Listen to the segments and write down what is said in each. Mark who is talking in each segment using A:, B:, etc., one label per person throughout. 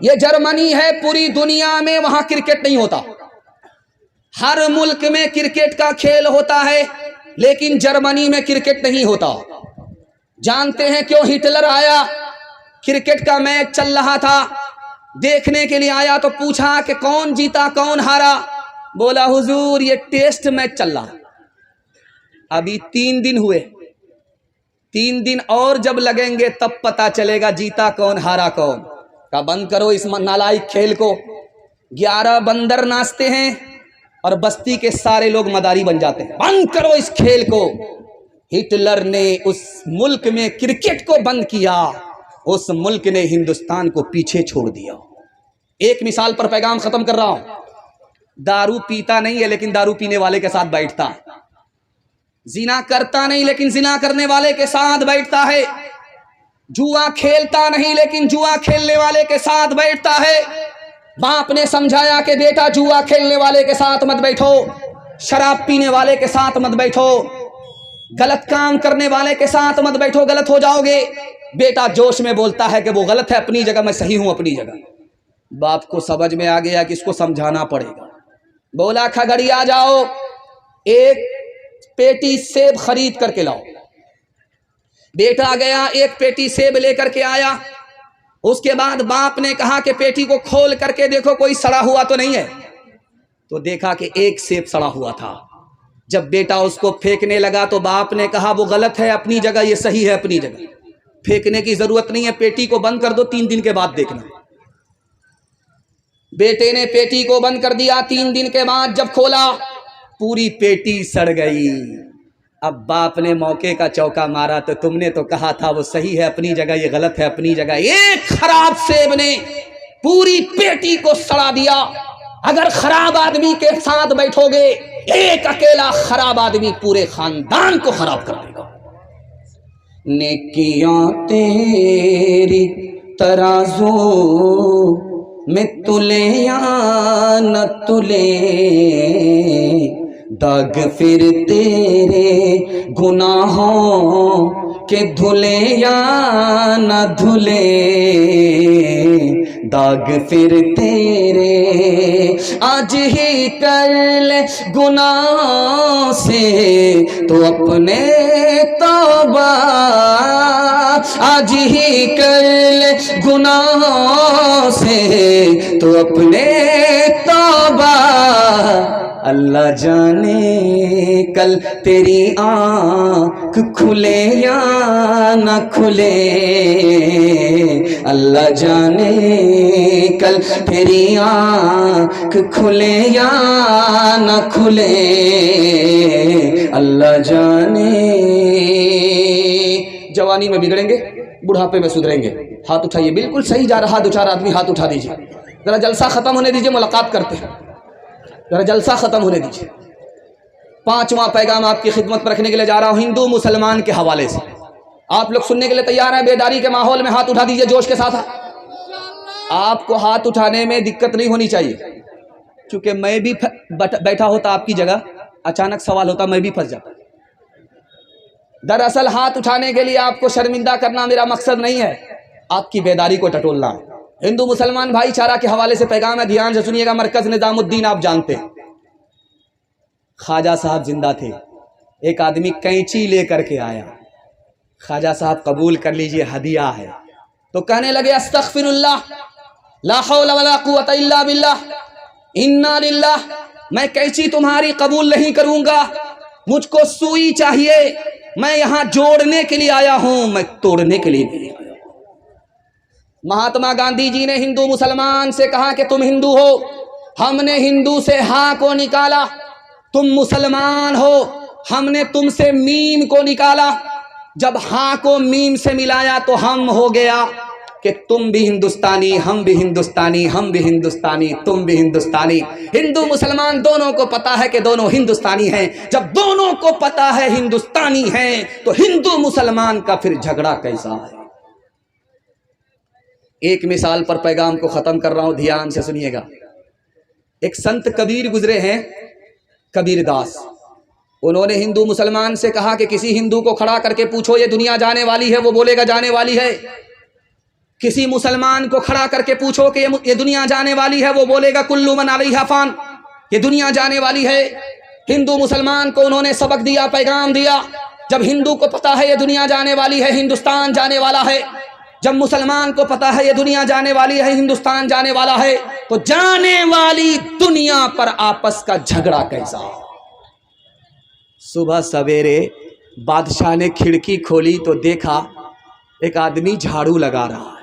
A: یہ جرمنی ہے، پوری دنیا میں وہاں کرکٹ نہیں ہوتا. ہر ملک میں کرکٹ کا کھیل ہوتا ہے لیکن جرمنی میں کرکٹ نہیں ہوتا. جانتے ہیں کیوں؟ ہٹلر آیا، کرکٹ کا میچ چل رہا تھا، دیکھنے کے لیے آیا تو پوچھا کہ کون جیتا کون ہارا؟ بولا حضور یہ ٹیسٹ میچ چل رہا، ابھی 3 دن ہوئے، 3 دن اور جب لگیں گے تب پتا چلے گا جیتا کون ہارا کون. کہا بند کرو اس نالائق کھیل کو. 11 بندر ناچتے ہیں اور بستی کے سارے لوگ مداری بن جاتے ہیں. بند کرو اس کھیل کو. ہٹلر نے اس ملک میں کرکٹ کو بند کیا، اس ملک نے ہندوستان کو پیچھے چھوڑ دیا. ایک مثال پر پیغام ختم کر رہا ہوں. دارو پیتا نہیں ہے لیکن دارو پینے والے کے ساتھ بیٹھتا ہے. زنا کرتا نہیں لیکن زنا کرنے والے کے ساتھ بیٹھتا ہے. جوا کھیلتا نہیں لیکن جوا کھیلنے والے کے ساتھ بیٹھتا ہے. باپ نے سمجھایا کہ بیٹا جوا کھیلنے والے کے ساتھ مت بیٹھو، شراب پینے والے کے ساتھ مت بیٹھو، غلط کام کرنے والے کے ساتھ مت بیٹھو، غلط ہو جاؤ گے. بیٹا جوش میں بولتا ہے کہ وہ غلط ہے اپنی جگہ، میں صحیح ہوں اپنی جگہ. باپ کو سمجھ میں آ گیا کہ اس کو سمجھانا پڑے گا. بولا کھگڑیا جاؤ، ایک پیٹی سیب خرید کر کے لاؤ. بیٹا گیا، ایک پیٹی سیب لے کر کے آیا. اس کے بعد باپ نے کہا کہ پیٹی کو کھول کر کے دیکھو کوئی سڑا ہوا تو نہیں ہے. تو دیکھا کہ ایک سیب سڑا ہوا تھا. جب بیٹا اس کو پھینکنے لگا تو باپ نے کہا وہ غلط ہے اپنی جگہ، یہ صحیح ہے اپنی جگہ، پھینکنے کی ضرورت نہیں ہے، پیٹی کو بند کر دو، 3 دن کے بعد دیکھنا. بیٹے نے پیٹی کو بند کر دیا. 3 دن کے بعد جب کھولا پوری پیٹی سڑ گئی. اب باپ نے موقع کا چوکا مارا تو تم نے تو کہا تھا وہ صحیح ہے اپنی جگہ، یہ غلط ہے اپنی جگہ. ایک خراب سیب نے پوری پیٹی کو سڑا دیا. اگر خراب آدمی کے ساتھ بیٹھو گے، ایک اکیلا خراب آدمی پورے خاندان کو خراب کر دے گا. نیکیاں تیری ترازو میں تلے یا نہ تلے، داغ پھر تیرے گناہوں کے دھلے یا نہ دھلے، داغ پھر تیرے. آج ہی کر لے گناہ سے تو اپنے توبہ، آج ہی کر لے گناہ سے تو اپنے توبہ. اللہ جانے کل تیری آنکھ کھلے یا نہ کھلے، اللہ جانے کل تیری آنکھ کھلے یا نہ کھلے، اللہ جانے. جوانی میں بگڑیں گے، بڑھاپے میں سدھریں گے. ہاتھ اٹھائیے، بالکل صحیح جا رہا 2-4 آدمی ہاتھ اٹھا دیجیے. ذرا جلسہ ختم ہونے دیجیے، ملاقات کرتے ہیں. ذرا جلسہ ختم ہونے دیجیے. 5واں پیغام آپ کی خدمت پر رکھنے کے لیے جا رہا ہوں، ہندو مسلمان کے حوالے سے. آپ لوگ سننے کے لیے تیار ہیں؟ بیداری کے ماحول میں ہاتھ اٹھا دیجیے جوش کے ساتھ. آپ کو ہاتھ اٹھانے میں دقت نہیں ہونی چاہیے، چونکہ میں بھی بیٹھا ہوتا آپ کی جگہ، اچانک سوال ہوتا میں بھی پھنس جاتا. دراصل ہاتھ اٹھانے کے لیے آپ کو شرمندہ کرنا میرا مقصد نہیں ہے، آپ کی بیداری کو ٹٹولنا ہے. ہندو مسلمان بھائی چارہ کے حوالے سے پیغام ہے، دھیان سے سنیے گا. مرکز نظام الدین آپ جانتے ہیں، خواجہ صاحب زندہ تھے. ایک آدمی کینچی لے کر کے آیا. خواجہ صاحب قبول کر لیجئے ہدیہ ہے. تو کہنے لگے استغفر اللہ، لا حول ولا قوت الا باللہ، انا للہ. میں کینچی تمہاری قبول نہیں کروں گا، مجھ کو سوئی چاہیے. میں یہاں جوڑنے کے لیے آیا ہوں، میں توڑنے کے لیے نہیں آیا. مہاتما گاندھی جی نے ہندو مسلمان سے کہا کہ تم ہندو ہو، ہم نے ہندو سے ہاں کو نکالا. تم مسلمان ہو، ہم نے تم سے میم کو نکالا. جب ہاں کو میم سے ملایا تو ہم ہو گیا کہ تم بھی ہندوستانی، ہم بھی ہندوستانی، ہم بھی ہندوستانی، تم بھی ہندوستانی. ہندو مسلمان دونوں کو پتا ہے کہ دونوں ہندوستانی ہیں. جب دونوں کو پتا ہے ہندوستانی ہیں تو ہندو مسلمان کا پھر جھگڑا کیسا ہے؟ ایک مثال پر پیغام کو ختم کر رہا ہوں، دھیان سے سنیے گا. ایک سنت کبیر گزرے ہیں، کبیر داس. انہوں نے ہندو مسلمان سے کہا کہ کسی ہندو کو کھڑا کر کے پوچھو یہ دنیا جانے والی ہے، وہ بولے گا جانے والی ہے. کسی مسلمان کو کھڑا کر کے پوچھو کہ یہ دنیا جانے والی ہے، وہ بولے گا کلو من علیہا فان، یہ دنیا جانے والی ہے۔ ہندو مسلمان کو انہوں نے سبق دیا، پیغام دیا، جب ہندو کو پتا ہے یہ دنیا جانے والی ہے، ہندوستان جانے والا ہے، جب مسلمان کو پتا ہے یہ دنیا جانے والی ہے، ہندوستان جانے والا ہے، تو جانے والی دنیا پر آپس کا جھگڑا کیسا؟ صبح سویرے بادشاہ نے کھڑکی کھولی تو دیکھا ایک آدمی جھاڑو لگا رہا ہے،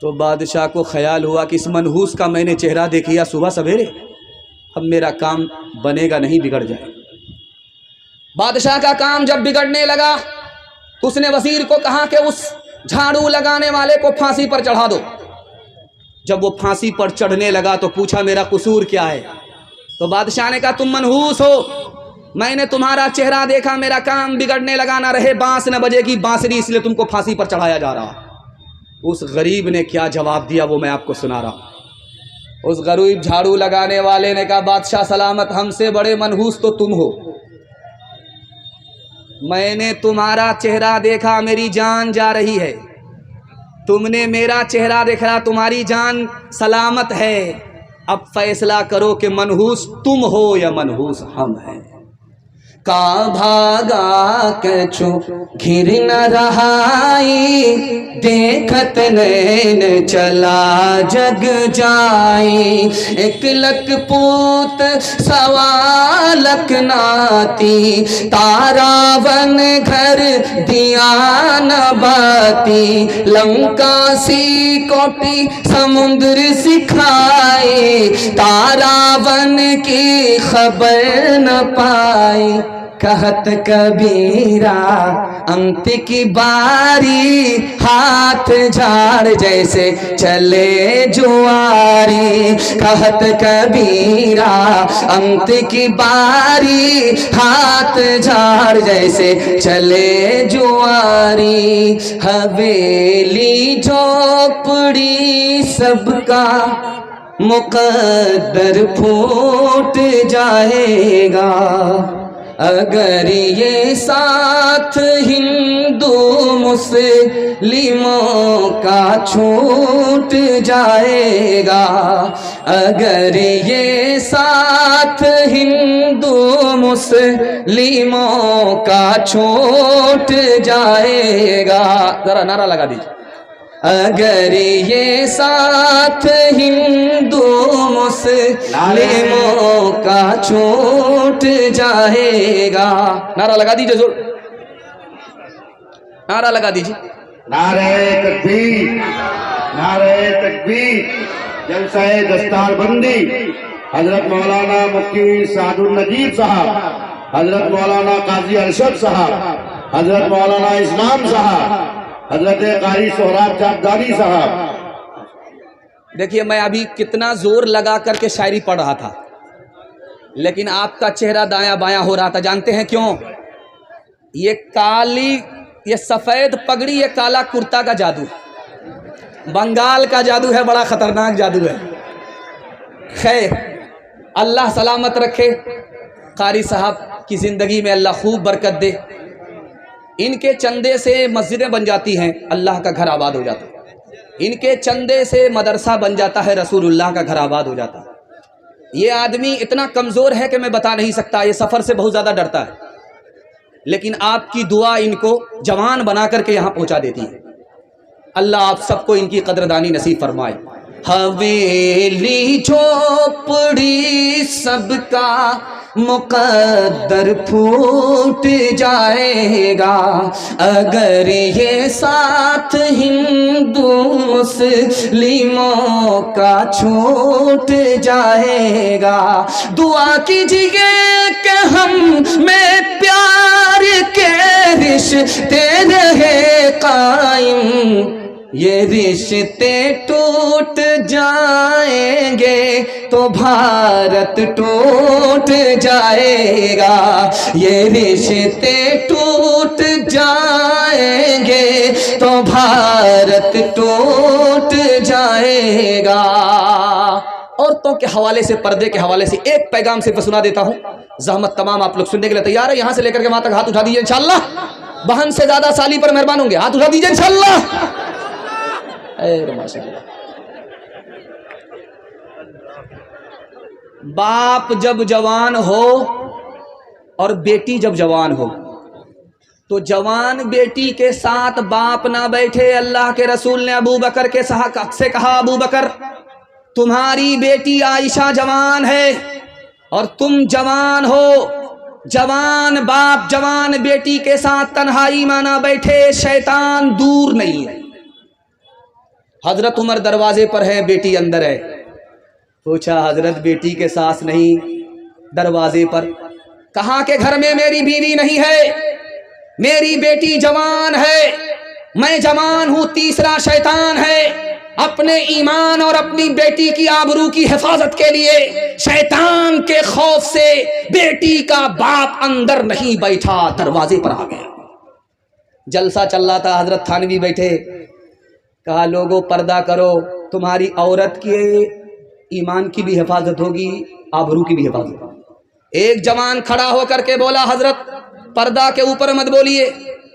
A: تو بادشاہ کو خیال ہوا کہ اس منحوس کا میں نے چہرہ دیکھیا صبح سویرے، اب میرا کام بنے گا نہیں، بگڑ جائے۔ بادشاہ کا کام جب بگڑنے لگا تو اس نے وزیر کو کہا کہ اس جھاڑو لگانے والے کو پھانسی پر چڑھا دو۔ جب وہ پھانسی پر چڑھنے لگا تو پوچھا میرا قصور کیا ہے؟ تو بادشاہ نے کہا تم منحوس ہو، میں نے تمہارا چہرہ دیکھا، میرا کام بگڑنے لگا، نہ رہے بانس نہ بجے گی بانسری، اس لیے تم کو پھانسی پر چڑھایا جا رہا۔ اس غریب نے کیا جواب دیا وہ میں آپ کو سنا رہا ہوں۔ اس غریب جھاڑو لگانے والے نے کہا بادشاہ سلامت، ہم سے بڑے منحوس تو تم ہو، میں نے تمہارا چہرہ دیکھا، میری جان جا رہی ہے، تم نے میرا چہرہ دیکھا، تمہاری جان سلامت ہے، اب فیصلہ کرو کہ منحوس تم ہو یا منحوس ہم ہیں۔ کا بھاگا کچھو گھر نہ رہائی، دیکھت نین چلا جگ جائی، ایک لک پوت سوا لک ناتی، تارا ون گھر دیا نہ باتی، لنکا سی کوٹی سمندر سکھائی، تارا ون کی خبر نہ پائی، کہت کبیرا انت کی باری، ہاتھ جھاڑ جیسے چلے جواری، کہت کبیرا انت کی باری، ہاتھ جھاڑ جیسے چلے جواری، حویلی جھوپڑی سب کا مقدر پھوٹ جائے گا، اگر یہ ساتھ ہندو مسلموں کا چھوٹ جائے گا، اگر یہ ساتھ ہندو مسلموں کا چھوٹ جائے گا، ذرا نعرہ لگا دیجیے، اگر یہ ساتھ ہندو مسلموں کا چھوٹ جائے گا، نعرہ لگا دیجیے، زور نعرہ لگا دیجیے،
B: نعرہ تکبیر، نعرہ تکبیر۔ جلسہ دستار بندی حضرت مولانا مفتی سعد النجیب صاحب، حضرت مولانا قاضی ارشد صاحب، حضرت مولانا اسلام صاحب، حضرت قاری سہراب چاپداری صاحب۔
A: دیکھیے میں ابھی کتنا زور لگا کر کے شاعری پڑھ رہا تھا، لیکن آپ کا چہرہ دایاں بایاں ہو رہا تھا، جانتے ہیں کیوں؟ یہ کالی، یہ سفید پگڑی، یہ کالا کرتا کا جادو، بنگال کا جادو ہے، بڑا خطرناک جادو ہے۔ خیر اللہ سلامت رکھے، قاری صاحب کی زندگی میں اللہ خوب برکت دے، ان کے چندے سے مسجدیں بن جاتی ہیں، اللہ کا گھر آباد ہو جاتا ہے، ان کے چندے سے مدرسہ بن جاتا ہے، رسول اللہ کا گھر آباد ہو جاتا ہے۔ یہ آدمی اتنا کمزور ہے کہ میں بتا نہیں سکتا، یہ سفر سے بہت زیادہ ڈرتا ہے، لیکن آپ کی دعا ان کو جوان بنا کر کے یہاں پہنچا دیتی ہے۔ اللہ آپ سب کو ان کی قدردانی نصیب فرمائے۔ حویلی جھوپڑی سب کا مقدر پھوٹ جائے گا، اگر یہ ساتھ ہندو مسلموں کا چھوٹ جائے گا۔ دعا کیجیے کہ ہم میں پیار کے رشتے رہے قائم، یہ رشتے ٹوٹ جائیں گے تو بھارت ٹوٹ جائے گا، یہ رشتے ٹوٹ جائیں گے تو بھارت ٹوٹ جائے گا۔ عورتوں کے حوالے سے، پردے کے حوالے سے ایک پیغام صرف سنا دیتا ہوں، زحمت تمام آپ لوگ سننے کے لیے تیار ہے؟ یہاں سے لے کر کے وہاں تک ہاتھ اٹھا دیجیے انشاءاللہ، بہن سے زیادہ سالی پر مہربان ہوں گے، ہاتھ اٹھا دیجیے انشاءاللہ۔ ماشاء اللہ. باپ جب جوان ہو اور بیٹی جب جوان ہو تو جوان بیٹی کے ساتھ باپ نہ بیٹھے. اللہ کے رسول نے ابو بکر کے سے کہا ابو بکر تمہاری بیٹی عائشہ جوان ہے اور تم جوان ہو. جوان باپ جوان بیٹی کے ساتھ تنہائی میں نہ بیٹھے, شیطان دور نہیں ہے. حضرت عمر دروازے پر ہے, بیٹی اندر ہے. پوچھا حضرت بیٹی کے ساس نہیں دروازے پر؟ کہا کہ گھر میں میری بیوی نہیں ہے, میری بیٹی جوان ہے, میں جوان ہوں. تیسرا شیطان ہے. اپنے ایمان اور اپنی بیٹی کی آبرو کی حفاظت کے لیے شیطان کے خوف سے بیٹی کا باپ اندر نہیں بیٹھا, دروازے پر آ گیا. جلسہ چل رہا تھا, حضرت تھانوی بیٹھے. کہا لوگوں پردہ کرو, تمہاری عورت کے ایمان کی بھی حفاظت ہوگی, آبرو کی بھی حفاظت ہوگی. ایک جوان کھڑا ہو کر کے بولا حضرت پردہ کے اوپر مت بولیے,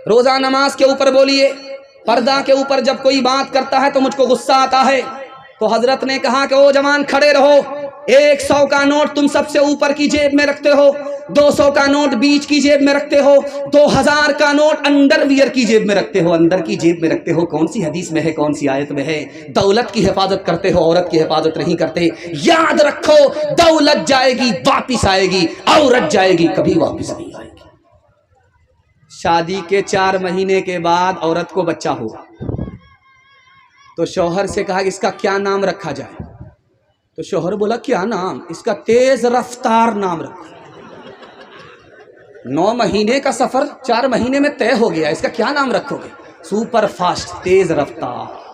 A: روزہ نماز کے اوپر بولیے. پردہ کے اوپر جب کوئی بات کرتا ہے تو مجھ کو غصہ آتا ہے. تو حضرت نے کہا کہ او جوان کھڑے رہو, 100 کا نوٹ تم سب سے اوپر کی جیب میں رکھتے ہو, 200 کا نوٹ بیچ کی جیب میں رکھتے ہو, 2000 کا نوٹ انڈر ویئر کی جیب میں رکھتے ہو, اندر کی جیب میں رکھتے ہو. کون سی حدیث میں ہے, کون سی آیت میں ہے؟ دولت کی حفاظت کرتے ہو, عورت کی حفاظت نہیں کرتے. یاد رکھو دولت جائے گی واپس آئے گی, عورت جائے گی کبھی واپس نہیں آئے گی. شادی کے 4 مہینے کے بعد عورت کو بچہ ہوا تو شوہر سے کہا کہ اس کا کیا نام رکھا جائے؟ تو شوہر بولا کیا نام؟ اس کا تیز رفتار نام رکھو. 9 مہینے کا سفر 4 مہینے میں طے ہو گیا, اس کا کیا نام رکھو گے؟ سپر فاسٹ, تیز رفتار.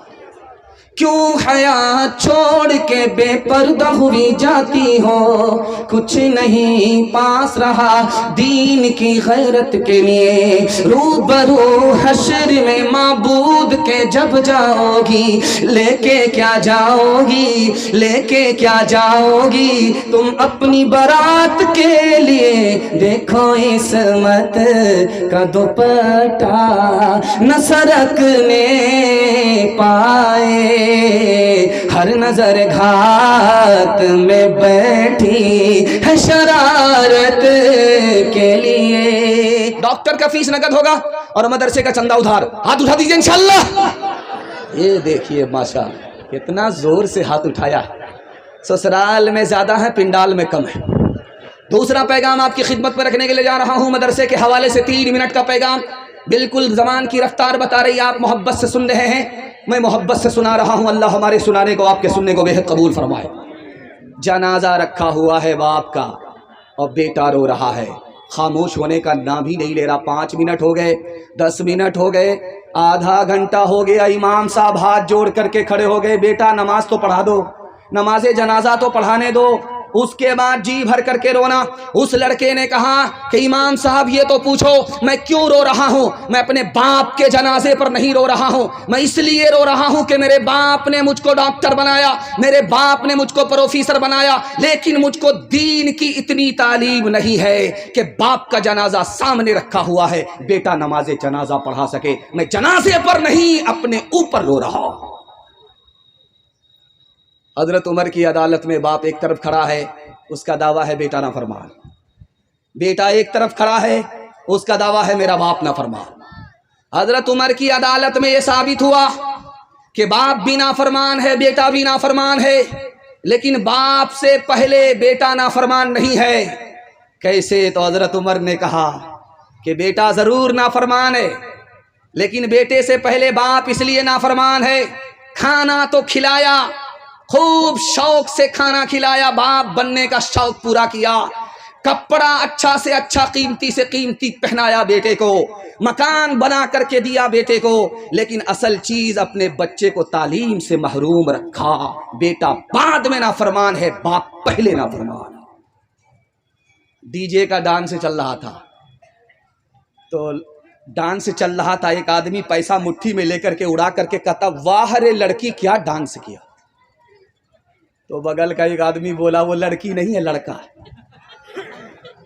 A: کیوں حیات چھوڑ کے بے پردہ ہوئی جاتی ہو, کچھ نہیں پاس رہا دین کی غیرت کے لیے. روبرو حشر میں معبود کے جب جاؤ گی, لے کے کیا جاؤ گی, لے کے کیا جاؤ گی تم اپنی برات کے لیے؟ دیکھو عصمت کا دوپٹہ نہ سرکنے پائے, ہر نظر گھات میں بیٹھی ہے شرارت کے لیے. ڈاکٹر کا فیس نقد ہوگا اور مدرسے کا چندہ ادھار. ہاتھ اٹھا دیجئے انشاءاللہ. یہ دیکھیے ماشاء کتنا زور سے ہاتھ اٹھایا. سسرال میں زیادہ ہے, پنڈال میں کم ہے. دوسرا پیغام آپ کی خدمت میں رکھنے کے لیے جا رہا ہوں, مدرسے کے حوالے سے 3 منٹ کا پیغام. بالکل زمان کی رفتار بتا رہی, آپ محبت سے سن رہے ہیں, میں محبت سے سنا رہا ہوں. اللہ ہمارے سنانے کو آپ کے سننے کو بے حد قبول فرمائے. جنازہ رکھا ہوا ہے باپ کا اور بیٹا رو رہا ہے, خاموش ہونے کا نام ہی نہیں لے رہا. 5 منٹ ہو گئے, 10 منٹ ہو گئے, آدھا گھنٹہ ہو گیا. امام صاحب ہاتھ جوڑ کر کے کھڑے ہو گئے, بیٹا نماز تو پڑھا دو, نماز جنازہ تو پڑھانے دو. اس کے بعد جی بھر کر کے رونا. اس لڑکے نے کہا کہ امام صاحب یہ تو پوچھو میں کیوں رو رہا ہوں؟ میں اپنے باپ کے جنازے پر نہیں رو رہا ہوں, میں اس لیے رو رہا ہوں کہ میرے باپ نے مجھ کو ڈاکٹر بنایا, میرے باپ نے مجھ کو پروفیسر بنایا, لیکن مجھ کو دین کی اتنی تعلیم نہیں ہے کہ باپ کا جنازہ سامنے رکھا ہوا ہے, بیٹا نماز جنازہ پڑھا سکے. میں جنازے پر نہیں اپنے اوپر رو رہا ہوں. حضرت عمر کی عدالت میں باپ ایک طرف کھڑا ہے, اس کا دعویٰ ہے بیٹا نافرمان. بیٹا ایک طرف کھڑا ہے, اس کا دعویٰ ہے میرا باپ نافرمان. حضرت عمر کی عدالت میں یہ ثابت ہوا کہ باپ بھی نافرمان ہے, بیٹا بھی نافرمان ہے, لیکن باپ سے پہلے بیٹا نافرمان نہیں ہے. کیسے؟ تو حضرت عمر نے کہا کہ بیٹا ضرور نافرمان ہے, لیکن بیٹے سے پہلے باپ اس لیے نافرمان ہے, کھانا تو کھلایا, خوب شوق سے کھانا کھلایا, باپ بننے کا شوق پورا کیا, کپڑا اچھا سے اچھا قیمتی سے قیمتی پہنایا بیٹے کو, مکان بنا کر کے دیا بیٹے کو, لیکن اصل چیز اپنے بچے کو تعلیم سے محروم رکھا. بیٹا بعد میں نافرمان ہے, باپ پہلے نافرمان. ڈی جے کا ڈانس چل رہا تھا, تو ڈانس چل رہا تھا, ایک آدمی پیسہ مٹھی میں لے کر کے اڑا کر کے کہتا واہ رے لڑکی کیا ڈانس کیا. تو بغل کا ایک آدمی بولا وہ لڑکی نہیں ہے لڑکا.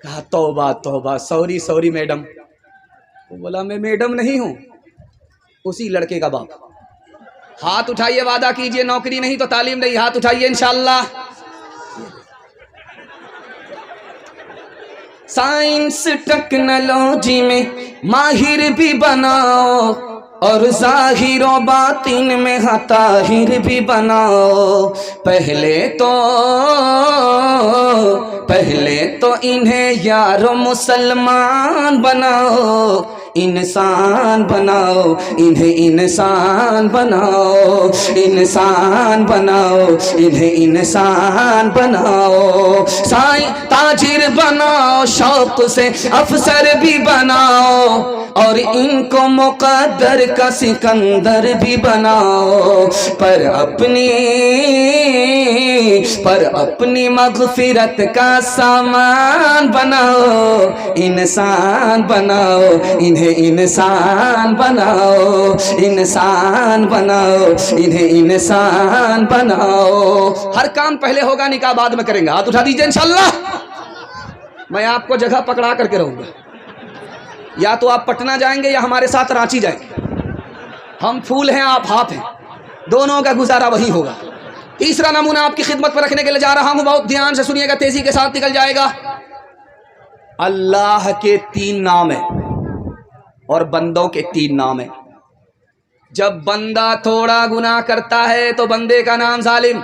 A: کہا توبہ توبہ, سوری سوری میڈم. وہ بولا میں میڈم نہیں ہوں, اسی لڑکے کا باپ. ہاتھ اٹھائیے، وعدہ کیجئے نوکری نہیں تو تعلیم نہیں، ہاتھ اٹھائیے انشاءاللہ۔ سائنس ٹیکنالوجی میں ماہر بھی بناؤ اور ظاہر و باطن میں طاہر بھی بناؤ، پہلے تو انہیں یارو مسلمان بناؤ، انسان بناؤ، انہیں انسان بناؤ، انسان بناؤ، انہیں انسان بناؤ، تاجر بناؤ، شوق سے افسر بھی بناؤ، اور ان کو مقدر کا سکندر بھی بناؤ، پر اپنی مغفرت کا سامان بناؤ، انسان بناؤ، انہیں انسان بناؤ، انسان بناؤ، انہیں انسان بناؤ۔ ہر کام پہلے ہوگا، نکاح بعد میں کریں گے، ہاتھ اٹھا دیجئے انشاءاللہ۔ میں آپ کو جگہ پکڑا کر کے رہوں گا، یا تو آپ پٹنہ جائیں گے یا ہمارے ساتھ رانچی جائیں گے، ہم پھول ہیں آپ ہاتھ ہیں، دونوں کا گزارا وہی ہوگا۔ تیسرا نمونہ آپ کی خدمت پر رکھنے کے لیے جا رہا ہوں، بہت دھیان سے سنیے گا، تیزی کے ساتھ نکل جائے گا۔ اللہ کے 3 نام ہیں اور بندوں کے 3 نام ہیں۔ جب بندہ تھوڑا گناہ کرتا ہے تو بندے کا نام ظالم،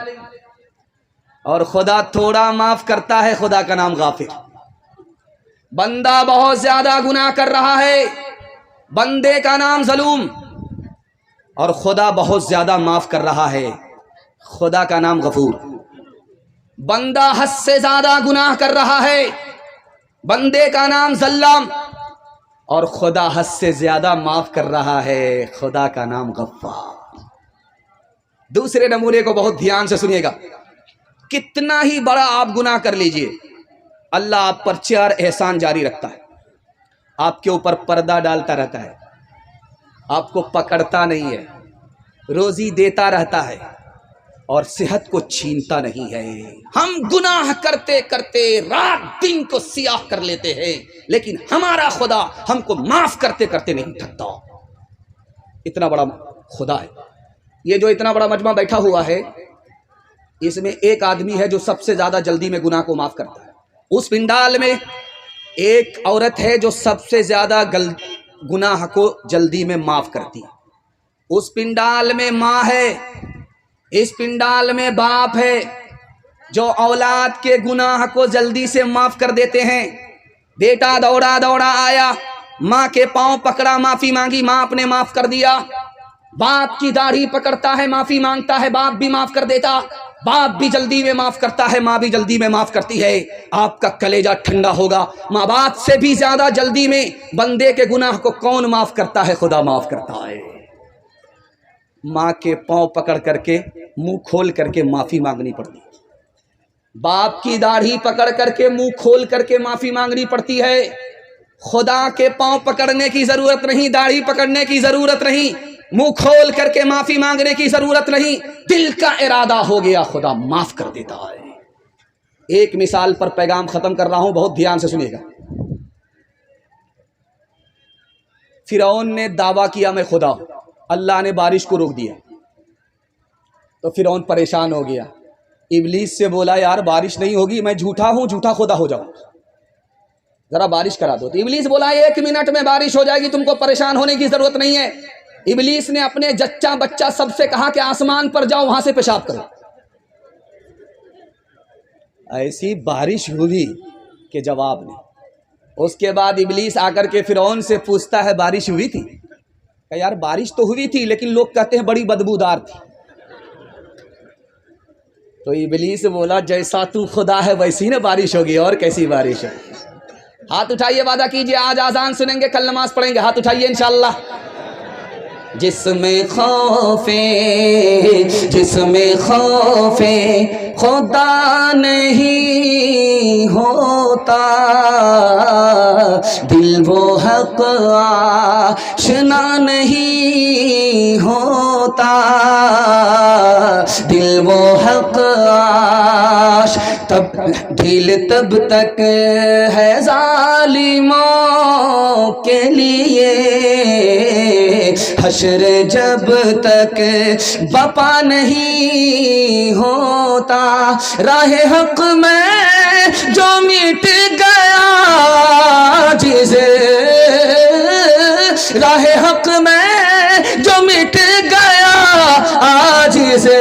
A: اور خدا تھوڑا معاف کرتا ہے، خدا کا نام غافر۔ بندہ بہت زیادہ گناہ کر رہا ہے، بندے کا نام ظلوم، اور خدا بہت زیادہ معاف کر رہا ہے، خدا کا نام غفور۔ بندہ حد سے زیادہ گناہ کر رہا ہے، بندے کا نام ظلام، اور خدا حد سے زیادہ معاف کر رہا ہے، خدا کا نام غفار۔ دوسرے نمونے کو بہت دھیان سے سنیے گا، کتنا ہی بڑا آپ گناہ کر لیجئے، اللہ آپ پر 4 احسان جاری رکھتا ہے۔ آپ کے اوپر پردہ ڈالتا رہتا ہے، آپ کو پکڑتا نہیں ہے، روزی دیتا رہتا ہے، اور صحت کو چھینتا نہیں ہے۔ ہم گناہ کرتے کرتے رات دن کو سیاہ کر لیتے ہیں، لیکن ہمارا خدا ہم کو معاف کرتے کرتے نہیں تھکتا۔ اتنا بڑا خدا ہے۔ یہ جو اتنا بڑا مجمع بیٹھا ہوا ہے، اس میں ایک آدمی ہے جو سب سے زیادہ جلدی میں گناہ کو معاف کرتا ہے۔ اس پنڈال میں ایک عورت ہے جو سب سے زیادہ گناہ کو جلدی میں معاف کرتی ہے۔ اس پنڈال میں ماں ہے، اس پنڈال میں باپ ہے جو اولاد کے گناہ کو جلدی سے معاف کر دیتے ہیں۔ بیٹا دوڑا دوڑا آیا، ماں کے پاؤں پکڑا، معافی مانگی، ماں اپنے معاف کر دیا۔ باپ کی داڑھی پکڑتا ہے، معافی مانگتا ہے، باپ بھی معاف کر دیتا۔ باپ بھی جلدی میں معاف کرتا ہے، ماں بھی جلدی میں معاف کرتی ہے۔ آپ کا کلیجہ ٹھنڈا ہوگا۔ ماں باپ سے بھی زیادہ جلدی میں بندے کے گناہ کو کون معاف کرتا ہے؟ خدا معاف کرتا ہے۔ ماں کے پاؤں پکڑ کر کے منہ کھول کر کے معافی مانگنی پڑتی ہے، باپ کی داڑھی پکڑ کر کے منہ کھول کر کے معافی مانگنی پڑتی ہے۔ خدا کے پاؤں پکڑنے کی ضرورت نہیں، داڑھی پکڑنے کی ضرورت نہیں، منہ کھول کر کے معافی مانگنے کی ضرورت نہیں، دل کا ارادہ ہو گیا خدا معاف کر دیتا ہے۔ ایک مثال پر پیغام ختم کر رہا ہوں، بہت دھیان سے سنیے گا۔ فرعون نے دعویٰ کیا میں خدا ہوں، اللہ نے بارش کو روک دیا تو فرعون پریشان ہو گیا، ابلیس سے بولا یار بارش نہیں ہوگی، میں جھوٹا ہوں، جھوٹا خدا ہو جاؤں، ذرا بارش کرا دو۔ تو ابلیس بولا 1 منٹ میں بارش ہو جائے گی، تم کو پریشان ہونے کی ضرورت نہیں ہے۔ ابلیس نے اپنے جچہ بچہ سب سے کہا کہ آسمان پر جاؤ، وہاں سے پیشاب کرو۔ ایسی بارش ہوئی کہ جواب نہیں۔ اس کے بعد ابلیس آ کر کے فرعون سے پوچھتا ہے بارش ہوئی تھی؟ کہ یار بارش تو ہوئی تھی، لیکن لوگ کہتے ہیں بڑی بدبودار تھی۔ تو ابلیس بولا جیسا تو خدا ہے ویسی نہ بارش ہوگی، اور کیسی بارش ہوگی۔ ہاتھ اٹھائیے، وعدہ کیجئے آج آذان سنیں گے، کل نماز پڑھیں گے، ہاتھ اٹھائیے انشاءاللہ۔ جس میں خوف خدا نہیں ہوتا، دل وہ حق آشنا نہیں ہوتا، دل وہ حق تب دل تب تک ہے ظالموں کے لیے، حشر جب تک بپا نہیں ہوتا، راہ حق میں جو مٹ گیا جس راہ حق میں جو مٹ گیا آج سے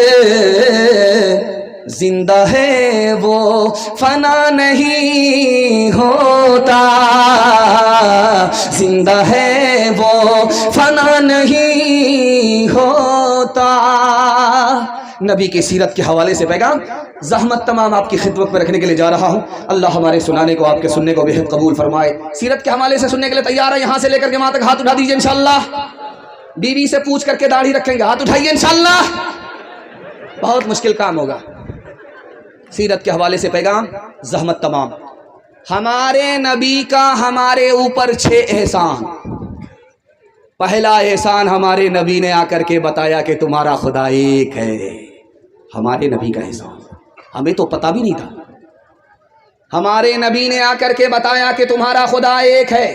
A: زندہ ہے وہ فنا نہیں ہوتا، زندہ ہے وہ فنا نہیں ہوتا۔ نبی کی سیرت کے حوالے سے پیغام زحمت تمام آپ کی خدمت میں رکھنے کے لیے جا رہا ہوں۔ اللہ ہمارے سنانے کو، آپ کے سننے کو بہت قبول فرمائے۔ سیرت کے حوالے سے سننے کے لیے تیار ہے؟ یہاں سے لے کر کے وہاں تک ہاتھ اٹھا دیجئے انشاءاللہ۔ بیوی سے پوچھ کر کے داڑھی رکھیں گے، ہاتھ اٹھائیے انشاءاللہ۔ بہت مشکل کام ہوگا۔ سیرت کے حوالے سے پیغام زحمت تمام۔ ہمارے نبی کا ہمارے اوپر 6 احسان۔ پہلا احسان ہمارے نبی نے آ کر کے بتایا کہ تمہارا خدا ایک ہے۔ ہمارے نبی کا احسان ہمیں تو پتہ بھی نہیں تھا۔ ہمارے نبی نے آ کر کے بتایا کہ تمہارا خدا ایک ہے۔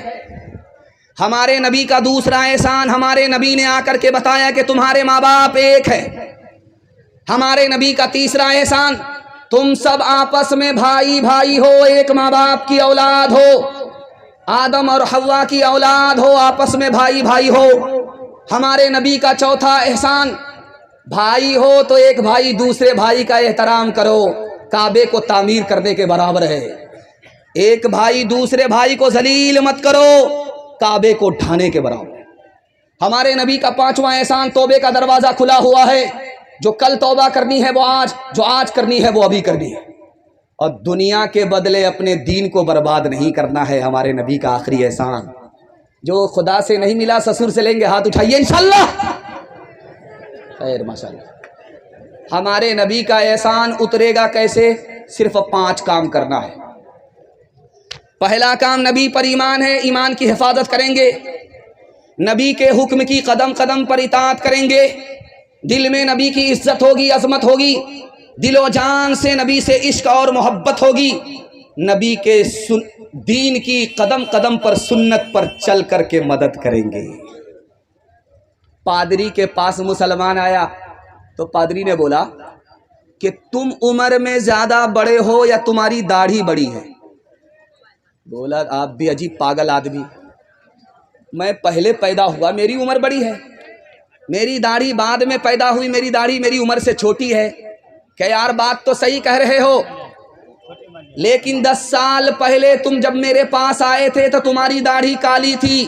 A: ہمارے نبی کا دوسرا احسان، ہمارے نبی نے آ کر کے بتایا کہ تمہارے ماں باپ ایک ہے۔ ہمارے نبی کا تیسرا احسان، تم سب آپس میں بھائی بھائی ہو، ایک ماں باپ کی اولاد ہو، آدم اور حوا کی اولاد ہو، آپس میں بھائی بھائی ہو۔ ہمارے نبی کا چوتھا احسان، بھائی ہو تو ایک بھائی دوسرے بھائی کا احترام کرو، کعبے کو تعمیر کرنے کے برابر ہے۔ ایک بھائی دوسرے بھائی کو ذلیل مت کرو، کعبے کو ڈھانے کے برابر ہے۔ ہمارے نبی کا پانچواں احسان، توبے کا دروازہ کھلا ہوا ہے، جو کل توبہ کرنی ہے وہ آج، جو آج کرنی ہے وہ ابھی کرنی ہے، اور دنیا کے بدلے اپنے دین کو برباد نہیں کرنا ہے۔ ہمارے نبی کا آخری احسان، جو خدا سے نہیں ملا سسر سے لیں گے، ہاتھ اٹھائیے انشاءاللہ۔ خیر ماشاءاللہ۔ ہمارے نبی کا احسان اترے گا کیسے؟ صرف 5 کام کرنا ہے۔ پہلا کام، نبی پر ایمان ہے، ایمان کی حفاظت کریں گے، نبی کے حکم کی قدم قدم پر اطاعت کریں گے، دل میں نبی کی عزت ہوگی، عظمت ہوگی، دل و جان سے نبی سے عشق اور محبت ہوگی، نبی کے دین کی قدم قدم پر سنت پر چل کر کے مدد کریں گے۔ پادری کے پاس مسلمان آیا تو پادری نے بولا کہ تم عمر میں زیادہ بڑے ہو یا تمہاری داڑھی بڑی ہے؟ بولا آپ بھی عجیب پاگل آدمی، میں پہلے پیدا ہوا، میری عمر بڑی ہے، میری داڑھی بعد میں پیدا ہوئی، میری داڑھی میری عمر سے چھوٹی ہے۔ کہ یار بات تو صحیح کہہ رہے ہو، لیکن 10 سال پہلے تم جب میرے پاس آئے تھے تو تمہاری داڑھی کالی تھی،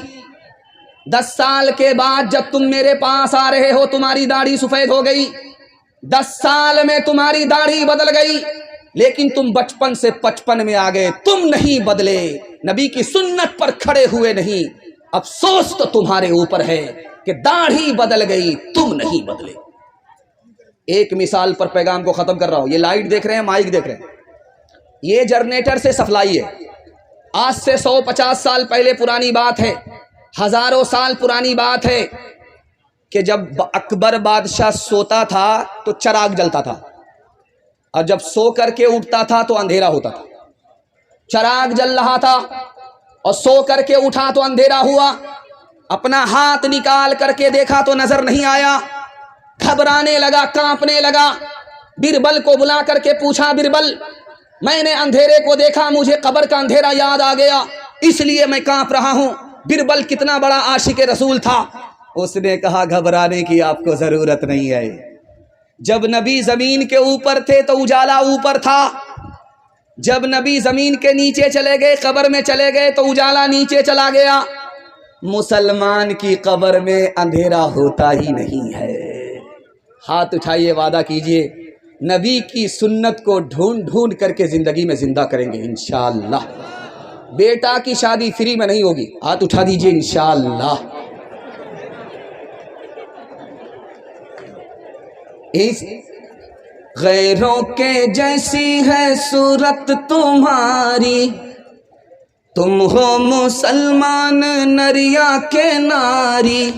A: 10 سال کے بعد جب تم میرے پاس آ رہے ہو تمہاری داڑھی سفید ہو گئی، 10 سال میں تمہاری داڑھی بدل گئی، لیکن تم بچپن سے 55 میں آ گئے، تم نہیں بدلے، نبی کی سنت پر کھڑے ہوئے نہیں۔ افسوس تو تمہارے اوپر ہے کہ داڑھی بدل گئی، تم نہیں بدلے۔ ایک مثال پر پیغام کو ختم کر رہا ہوں۔ یہ لائٹ دیکھ رہے ہیں، مائک دیکھ رہے ہیں، یہ جنریٹر سے سپلائی ہے۔ آج سے 150 سال پہلے پرانی بات ہے، ہزاروں سال پرانی بات ہے کہ جب اکبر بادشاہ سوتا تھا تو چراغ جلتا تھا، اور جب سو کر کے اٹھتا تھا تو اندھیرا ہوتا تھا۔ چراغ جل رہا تھا اور سو کر کے اٹھا تو اندھیرا ہوا، اپنا ہاتھ نکال کر کے دیکھا تو نظر نہیں آیا، گھبرانے لگا، کانپنے لگا، بربل کو بلا کر کے پوچھا، بربل میں نے اندھیرے کو دیکھا، مجھے قبر کا اندھیرا یاد آ گیا، اس لیے میں کانپ رہا ہوں۔ بربل کتنا بڑا عاشق رسول تھا، اس نے کہا گھبرانے کی آپ کو ضرورت نہیں ہے، جب نبی زمین کے اوپر تھے تو اجالا اوپر تھا، جب نبی زمین کے نیچے چلے گئے، قبر میں چلے گئے تو اجالا نیچے چلا گیا۔ مسلمان کی قبر میں اندھیرا ہوتا ہی نہیں ہے۔ ہاتھ اٹھائیے، وعدہ کیجئے نبی کی سنت کو ڈھونڈ ڈھونڈ کر کے زندگی میں زندہ کریں گے انشاءاللہ۔ بیٹا کی شادی فری میں نہیں ہوگی، ہاتھ اٹھا دیجئے انشاءاللہ۔ اس غیروں کے جیسی ہے صورت تمہاری، تم ہو مسلمان نریا کے ناری،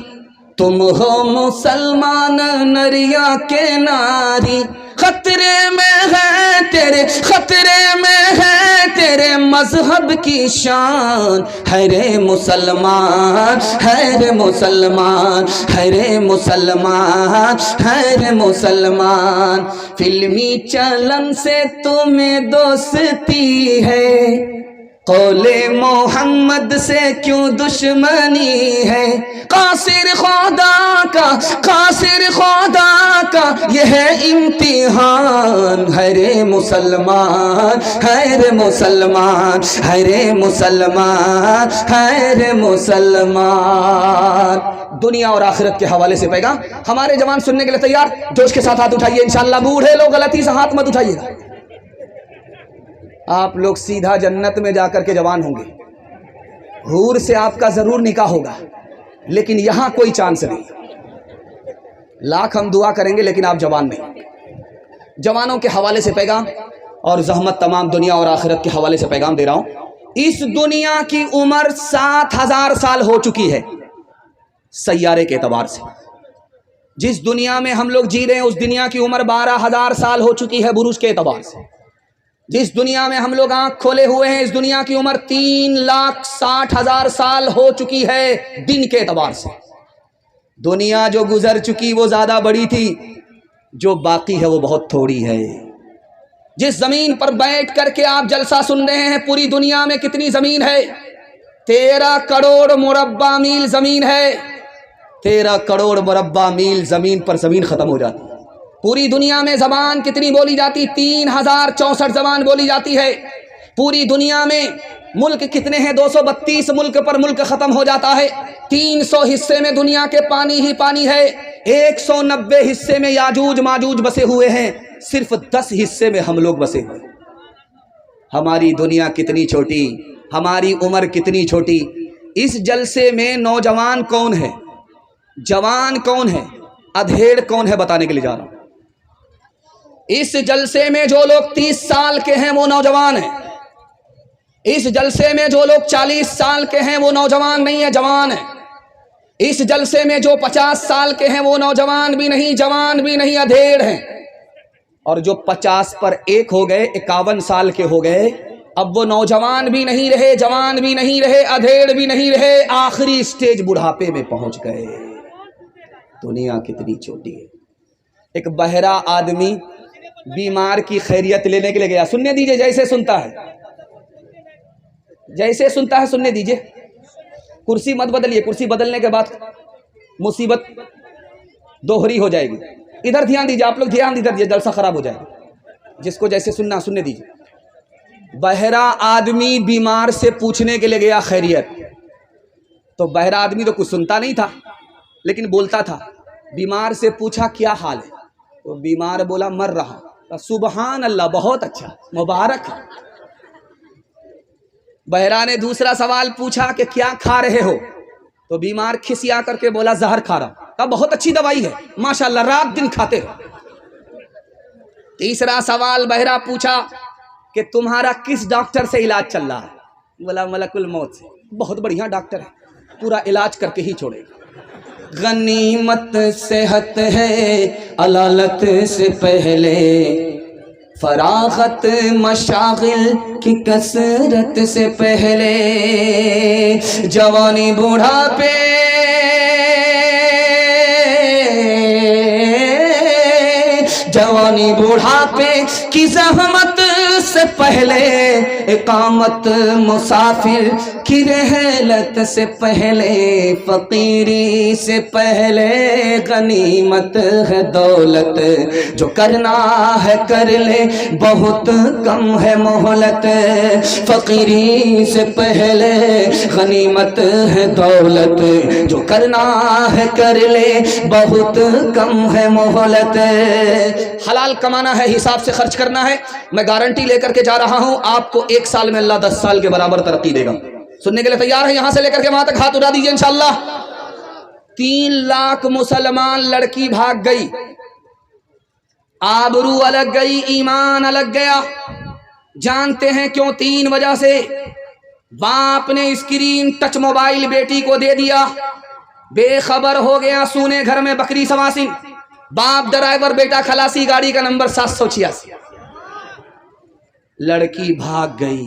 A: تم ہو مسلمان نریا کے ناری، خطرے میں ہے تیرے، خطرے میں ہے تیرے ہے رے مذہب کی شان، ہے رے مسلمان، ہے رے مسلمان، ہے رے مسلمان، ہے رے مسلمان۔ فلمی چلن سے تمہیں دوستی ہے، قول محمد سے کیوں دشمنی ہے؟ قاصر خدا کا، قاصر خدا کا یہ ہے امتحان، ہے رے مسلمان، ہے رے مسلمان، ہے رے مسلمان، ہے رے مسلمان۔ دنیا اور آخرت کے حوالے سے پیغام ہمارے جوان سننے کے لیے تیار؟ جوش کے ساتھ ہاتھ اٹھائیے انشاءاللہ۔ بوڑھے لوگ غلطی سے ہاتھ مت اٹھائیے گا، آپ لوگ سیدھا جنت میں جا کر کے جوان ہوں گے، حور سے آپ کا ضرور نکاح ہوگا، لیکن یہاں کوئی چانس نہیں۔ لاکھ ہم دعا کریں گے لیکن آپ جوان نہیں۔ جوانوں کے حوالے سے پیغام اور زحمت تمام دنیا اور آخرت کے حوالے سے پیغام دے رہا ہوں۔ اس دنیا کی عمر 7000 سال ہو چکی ہے سیارے کے اعتبار سے۔ جس دنیا میں ہم لوگ جی رہے ہیں اس دنیا کی عمر 12000 سال ہو چکی ہے بروج کے اعتبار سے۔ جس دنیا میں ہم لوگ آنکھ کھولے ہوئے ہیں اس دنیا کی عمر 3,60,000 سال ہو چکی ہے دن کے اعتبار سے۔ دنیا جو گزر چکی وہ زیادہ بڑی تھی، جو باقی ہے وہ بہت تھوڑی ہے۔ جس زمین پر بیٹھ کر کے آپ جلسہ سن رہے ہیں پوری دنیا میں کتنی زمین ہے؟ 13 کروڑ مربع میل زمین ہے۔ 13 کروڑ مربع میل زمین پر زمین ختم ہو جاتی ہے۔ پوری دنیا میں زبان کتنی بولی جاتی؟ 3064 زبان بولی جاتی ہے۔ پوری دنیا میں ملک کتنے ہیں؟ 232 ملک پر ملک ختم ہو جاتا ہے۔ 300 حصے میں دنیا کے پانی ہی پانی ہے، 190 حصے میں یاجوج ماجوج بسے ہوئے ہیں، صرف 10 حصے میں ہم لوگ بسے ہوئے۔ ہماری دنیا کتنی چھوٹی، ہماری عمر کتنی چھوٹی۔ اس جلسے میں نوجوان کون ہے، جوان کون ہے، ادھیڑ کون ہے، بتانے کے لیے جا رہا ہوں۔ اس جلسے میں جو لوگ 30 سال کے ہیں وہ نوجوان ہیں۔ اس جلسے میں جو لوگ 40 سال کے ہیں وہ نوجوان نہیں ہے، جوان ہیں۔ اس جلسے میں جو 50 سال کے ہیں وہ نوجوان بھی نہیں، جوان بھی نہیں، ادھیڑ ہیں۔ اور جو 50 پر ایک ہو گئے، 51 سال کے ہو گئے، اب وہ نوجوان بھی نہیں رہے، جوان بھی نہیں رہے، ادھیڑ بھی نہیں رہے، آخری سٹیج بڑھاپے میں پہنچ گئے۔ دنیا کتنی چھوٹی ہے۔ ایک بہرا آدمی بیمار کی خیریت لینے کے لیے گیا، سننے دیجئے جیسے سنتا ہے، جیسے سنتا ہے سننے دیجئے، کرسی مت بدلیے، کرسی بدلنے کے بعد مصیبت دوہری ہو جائے گی۔ ادھر دھیان دیجئے، آپ لوگ دھیان ادھر دیجئے، جلسہ خراب ہو جائے گا۔ جس کو جیسے سننا سننے دیجئے۔ بہرا آدمی بیمار سے پوچھنے کے لیے گیا خیریت، تو بہرا آدمی تو کچھ سنتا نہیں تھا لیکن بولتا تھا۔ بیمار سے پوچھا کیا حال ہے، تو بیمار بولا مر رہا۔ سبحان اللہ، بہت اچھا، مبارک ہے۔ بہرا نے دوسرا سوال پوچھا کہ کیا کھا رہے ہو، تو بیمار کھسیا کر کے بولا زہر کھا رہا۔ کہا بہت اچھی دوائی ہے، ماشاءاللہ، رات دن کھاتے رہو۔ تیسرا سوال بہرا پوچھا کہ تمہارا کس ڈاکٹر سے علاج چل رہا ہے، بولا ملک الموت سے۔ بہت بڑھیا ڈاکٹر ہے، پورا علاج کر کے ہی چھوڑے گا۔ غنیمت صحت ہے علالت سے پہلے، فراغت مشاغل کی کثرت سے پہلے، جوانی بوڑھاپے جوانی بوڑھاپے کی زحمت سے پہلے، اقامت مسافر کی رحلت سے پہلے، فقیری سے پہلے غنیمت ہے دولت، جو کرنا ہے کر لے بہت کم ہے مہلت، فقیری سے پہلے غنیمت ہے دولت، جو کرنا ہے کر لے بہت کم ہے مہلت۔ حلال کمانا ہے، حساب سے خرچ کرنا ہے۔ میں گارنٹی لے کر کے جا رہا ہوں، آپ کو 1 سال میں اللہ 10 سال کے برابر ترقی دے گا۔ سننے کے لیے تیار ہے؟ یہاں سے لے کر کے وہاں تک ہاتھ اٹھا دیجئے انشاءاللہ۔ 3 لاکھ مسلمان لڑکی بھاگ گئی، آبرو الگ گئی، ایمان الگ گیا۔ جانتے ہیں کیوں؟ 3 وجہ سے۔ باپ نے اسکرین ٹچ موبائل بیٹی کو دے دیا، بے خبر ہو گیا، سونے گھر میں بکری سواسن۔ باپ ڈرائیور، بیٹا خلاسی، گاڑی کا نمبر 786۔ لڑکی بھاگ گئی،